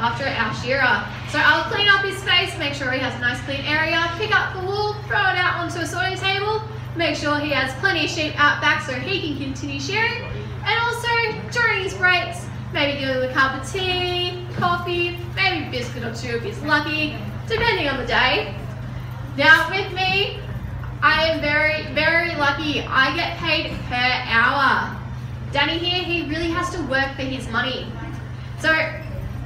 after our shearer. So I'll clean up his space, make sure he has a nice clean area, pick up the wool, throw it out onto a sorting table, make sure he has plenty of sheep out back so he can continue shearing, and also during his breaks, maybe give him a cup of tea, coffee, maybe a biscuit or two if he's lucky, depending on the day. Now with me, I am very, very lucky. I get paid per hour. Danny here, he really has to work for his money. So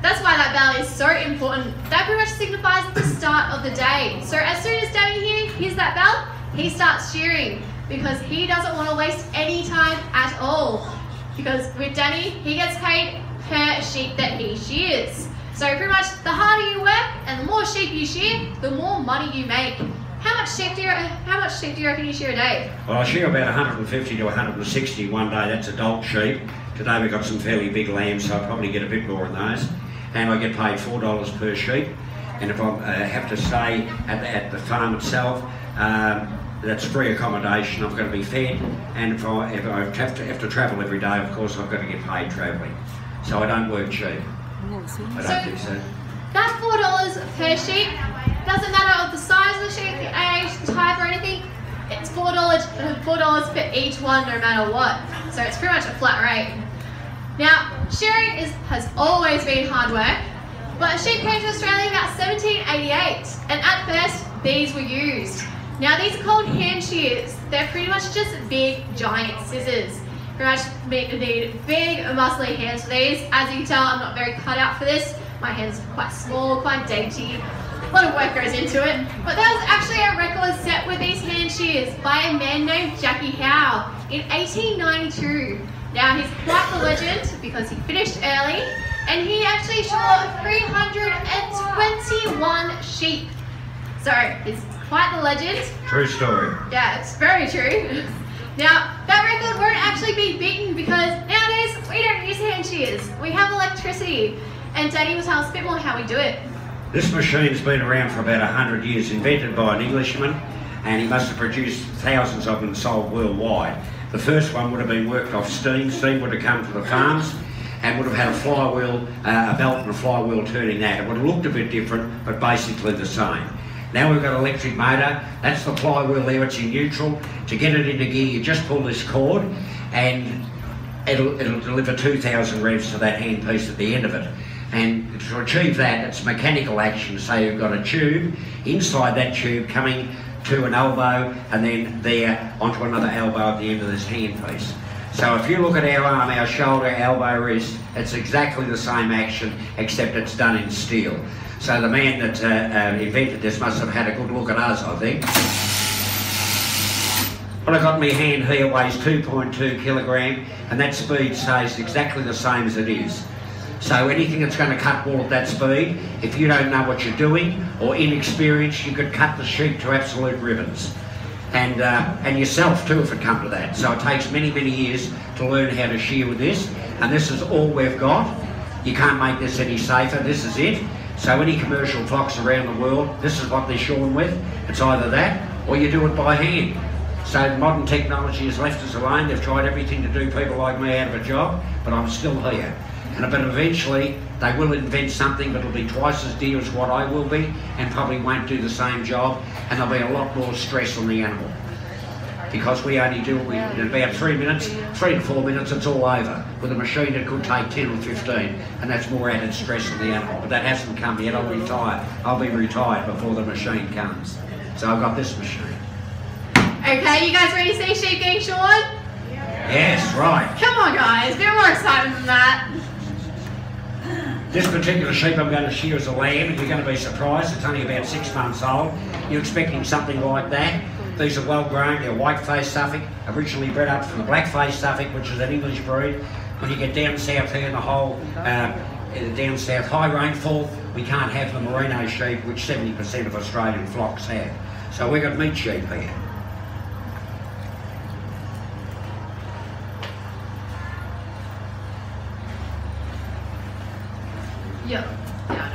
that's why that bell is so important. That pretty much signifies the start of the day. So as soon as Danny here hears that bell, he starts shearing because he doesn't want to waste any time at all. Because with Danny, he gets paid per sheep that he shears. So pretty much the harder you work and the more sheep you shear, the more money you make. How much sheep do you reckon you shear a day? Well, I shear about 150 to 160 one day. That's adult sheep. Today we've got some fairly big lambs, so I'll probably get a bit more in those. And I get paid $4 per sheep. And if I have to stay at the farm itself, that's free accommodation. I've got to be fed, and if I have to travel every day, of course, I've got to get paid travelling. So I don't work cheap. I don't think so. That $4 per sheep doesn't matter of the size of the sheep, the age, the type, or anything. It's $4 for each one, no matter what. So it's pretty much a flat rate. Now, shearing has always been hard work, but sheep came to Australia in about 1788, and at first these were used. Now these are called hand shears. They're pretty much just big, giant scissors. Pretty much need big, muscly hands for these. As you can tell, I'm not very cut out for this. My hands are quite small, quite dainty. A lot of work goes into it. But there was actually a record set with these hand shears by a man named Jackie Howe in 1892. Now he's quite the legend because he finished early and he actually shore 321 sheep. So it's quite the legend. True story. Yeah, it's very true. Now, that record won't actually be beaten because nowadays we don't use hand shears. We have electricity. And Danny will tell us a bit more how we do it. This machine's been around for about 100 years, invented by an Englishman, and he must have produced thousands of them sold worldwide. The first one would have been worked off steam. Steam would have come to the farms and would have had a flywheel, a belt and a flywheel turning that. It would have looked a bit different, but basically the same. Now we've got an electric motor. That's the flywheel there, it's in neutral. To get it into gear, you just pull this cord and it'll deliver 2,000 revs to that handpiece at the end of it. And to achieve that, it's mechanical action. So you've got a tube, inside that tube coming to an elbow and then there onto another elbow at the end of this handpiece. So if you look at our arm, our shoulder, elbow, wrist, it's exactly the same action except it's done in steel. So the man that invented this must have had a good look at us, I think. What I got in my hand here weighs 2.2 kilogram and that speed stays exactly the same as it is. So anything that's going to cut wool at that speed, if you don't know what you're doing or inexperienced, you could cut the sheep to absolute ribbons. And yourself too if it come to that. So it takes many, many years to learn how to shear with this, and this is all we've got. You can't make this any safer, this is it. So any commercial flocks around the world, this is what they're shorn with. It's either that or you do it by hand. So modern technology has left us alone. They've tried everything to do people like me out of a job, but I'm still here. But eventually they will invent something that'll be twice as dear as what I will be and probably won't do the same job, and there'll be a lot more stress on the animal. Because we only do it in about 3 to 4 minutes, it's all over. With a machine it could take 10 or 15, and that's more added stress on the animal. But that hasn't come yet, I'll retire. I'll be retired before the machine comes. So I've got this machine. Okay, you guys ready to see sheep getting shorn? Yes, right. Come on guys, a bit more excitement than that. This particular sheep I'm going to shear is a lamb. You're going to be surprised, it's only about 6 months old. You're expecting something like that. These are well grown, they're white-faced Suffolk, originally bred up from the black-faced Suffolk, which is an English breed. When you get down south here in the whole, down south, high rainfall, we can't have the merino sheep, which 70% of Australian flocks have. So we've got meat sheep here. Yep. Yeah,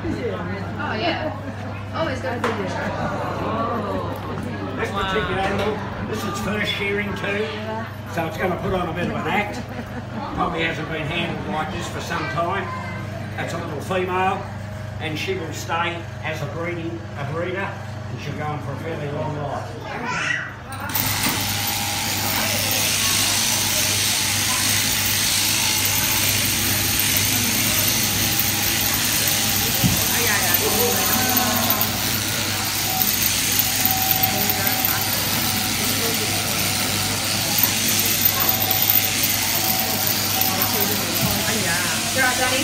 Oh yeah. Always good. This particular animal, this is first shearing too, so it's going to put on a bit of an act. Probably hasn't been handled like this for some time. That's a little female, and she will stay as a breeder, and she'll go on for a fairly long life. You're all Daddy.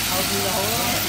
I'll do the whole